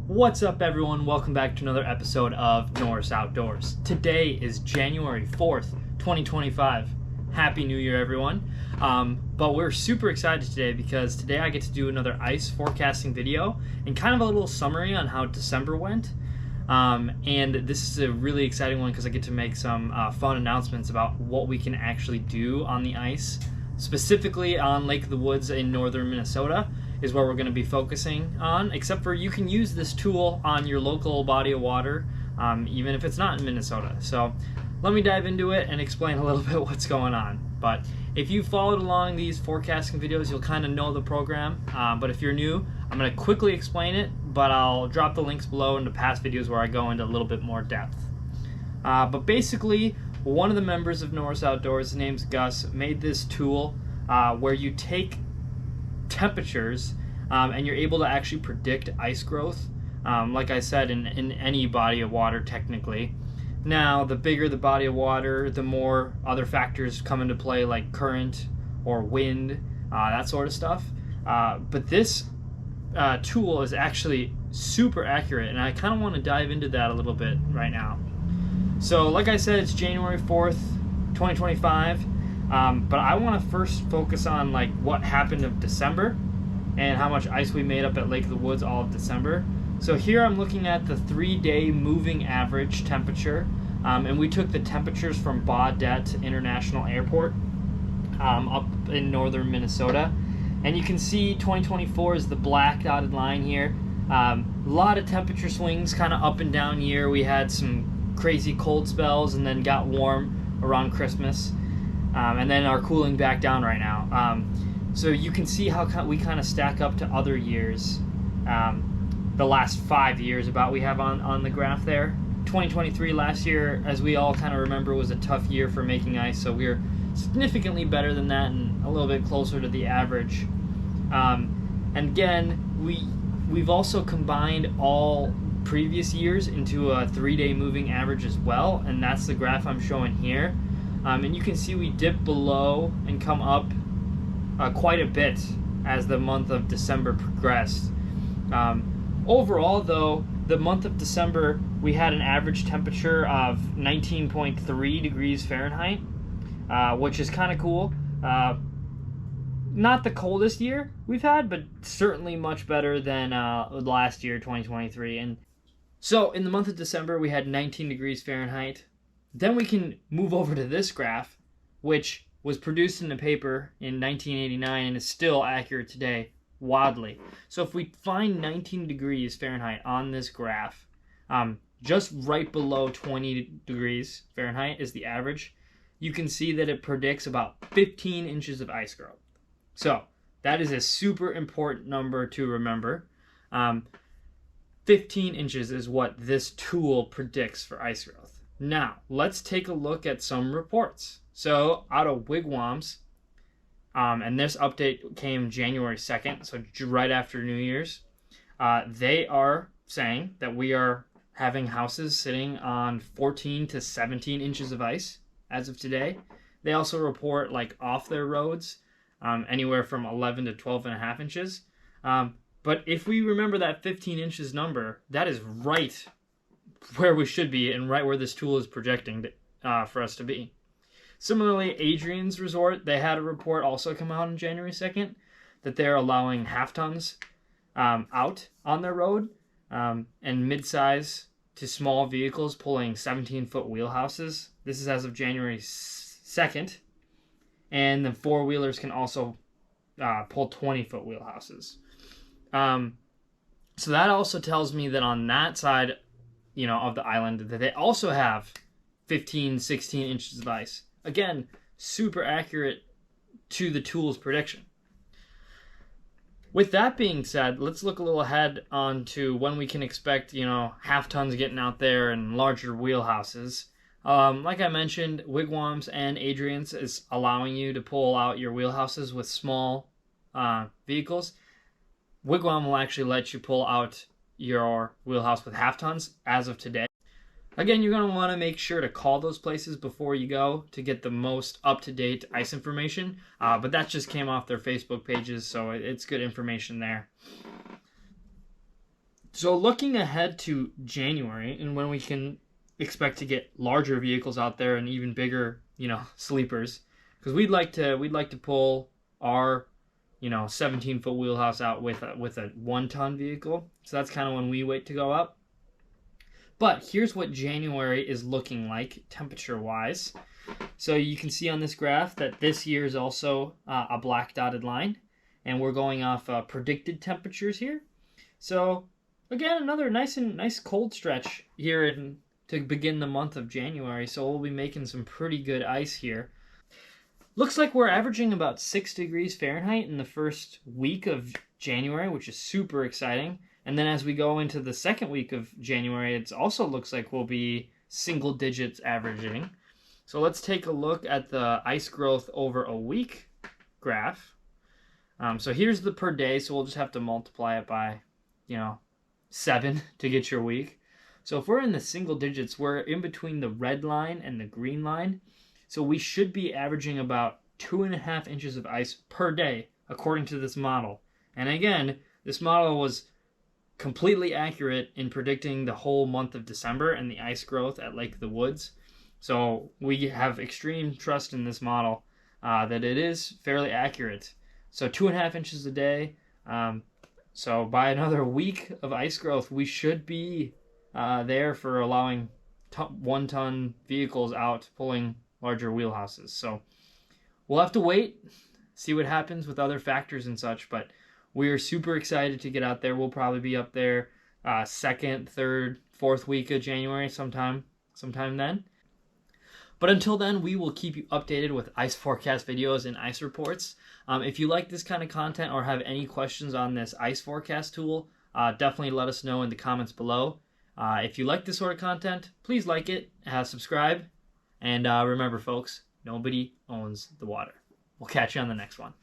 What's up, everyone? Welcome back to another episode of Norse Outdoors. Today is January 4th, 2025. Happy New Year, everyone. But we're super excited today because today I get to do another ice forecasting video and kind of a little summary on how December went. And this is a really exciting one because I get to make some fun announcements about what we can actually do on the ice, specifically on Lake of the Woods in northern Minnesota is where we're going to be focusing on, except for you can use this tool on your local body of water, even if it's not in Minnesota. So let me dive into it and explain a little bit what's going on. But if you followed along these forecasting videos, you'll kind of know the program. But if you're new, I'm going to quickly explain it, but I'll drop the links below into past videos where I go into a little bit more depth. But basically, one of the members of Norse Outdoors, his name's Gus, made this tool where you take temperatures and you're able to actually predict ice growth, like I said, in any body of water technically. Now, the bigger the body of water, the more other factors come into play, like current or wind, that sort of stuff. But this tool is actually super accurate, and I kind of want to dive into that a little bit right now. So like I said, it's January 4th, 2025. But I want to first focus on like what happened of December and how much ice we made up at Lake of the Woods all of December. So here I'm looking at the 3-day moving average temperature, and we took the temperatures from Baudette International Airport up in northern Minnesota, and you can see 2024 is the black dotted line here. A lot of temperature swings, kind of up and down here. We had some crazy cold spells and then got warm around Christmas. And then are cooling back down right now. So you can see how we kind of stack up to other years. The last 5 years about we have on the graph there. 2023 last year, as we all kind of remember, was a tough year for making ice. So we're significantly better than that and a little bit closer to the average. And again, we've also combined all previous years into a 3-day moving average as well. And that's the graph I'm showing here. And you can see we dip below and come up quite a bit as the month of December progressed. Overall, though, the month of December, we had an average temperature of 19.3 degrees Fahrenheit, which is kind of cool. Not the coldest year we've had, but certainly much better than last year, 2023. And so in the month of December, we had 19 degrees Fahrenheit. Then we can move over to this graph, which was produced in a paper in 1989 and is still accurate today, wildly. So if we find 19 degrees Fahrenheit on this graph, just right below 20 degrees Fahrenheit is the average, you can see that it predicts about 15 inches of ice growth. So that is a super important number to remember. 15 inches is what this tool predicts for ice growth. Now, let's take a look at some reports. So, out of Wigwams, and this update came January 2nd, so right after New Year's, they are saying that we are having houses sitting on 14 to 17 inches of ice as of today. They also report, like, off their roads, anywhere from 11 to 12 and a half inches. But if we remember that 15 inches number, that is right where we should be and right where this tool is projecting for us to be. Similarly, Adrian's Resort, they had a report also come out on January 2nd that they're allowing half tons out on their road, and mid-size to small vehicles pulling 17-foot wheelhouses. This is as of January 2nd. And the four-wheelers can also pull 20-foot wheelhouses. So that also tells me that on that side, of the island, that they also have 15, 16 inches of ice. Again, super accurate to the tool's prediction. With that being said, let's look a little ahead onto when we can expect, half tons getting out there and larger wheelhouses. Like I mentioned, Wigwams and Adrian's is allowing you to pull out your wheelhouses with small vehicles. Wigwam will actually let you pull out your wheelhouse with half tons as of today. Again, you're going to want to make sure to call those places before you go to get the most up-to-date ice information, but that just came off their Facebook pages, so it's good information there. So looking ahead to January and when we can expect to get larger vehicles out there and even bigger, sleepers, because we'd like to pull our 17-foot wheelhouse out with a 1-ton vehicle. So that's kind of when we wait to go up. But here's what January is looking like temperature-wise. So you can see on this graph that this year is also a black dotted line, and we're going off predicted temperatures here. So again, another nice cold stretch here to begin the month of January. So we'll be making some pretty good ice here. Looks like we're averaging about 6 degrees Fahrenheit in the first week of January, which is super exciting. And then as we go into the second week of January, it also looks like we'll be single digits averaging. So let's take a look at the ice growth over a week graph. So here's the per day, so we'll just have to multiply it by, 7 to get your week. So if we're in the single digits, we're in between the red line and the green line. So we should be averaging about 2.5 inches of ice per day, according to this model. And again, this model was completely accurate in predicting the whole month of December and the ice growth at Lake of the Woods. So we have extreme trust in this model that it is fairly accurate. So 2.5 inches a day. So by another week of ice growth, we should be there for allowing 1-ton vehicles out pulling larger wheelhouses. So we'll have to wait, see what happens with other factors and such, but we are super excited to get out there. We'll probably be up there second, third, fourth week of January sometime then. But until then, we will keep you updated with ice forecast videos and ice reports. If you like this kind of content or have any questions on this ice forecast tool, definitely let us know in the comments below. If you like this sort of content, please like it, subscribe, and remember, folks, nobody owns the water. We'll catch you on the next one.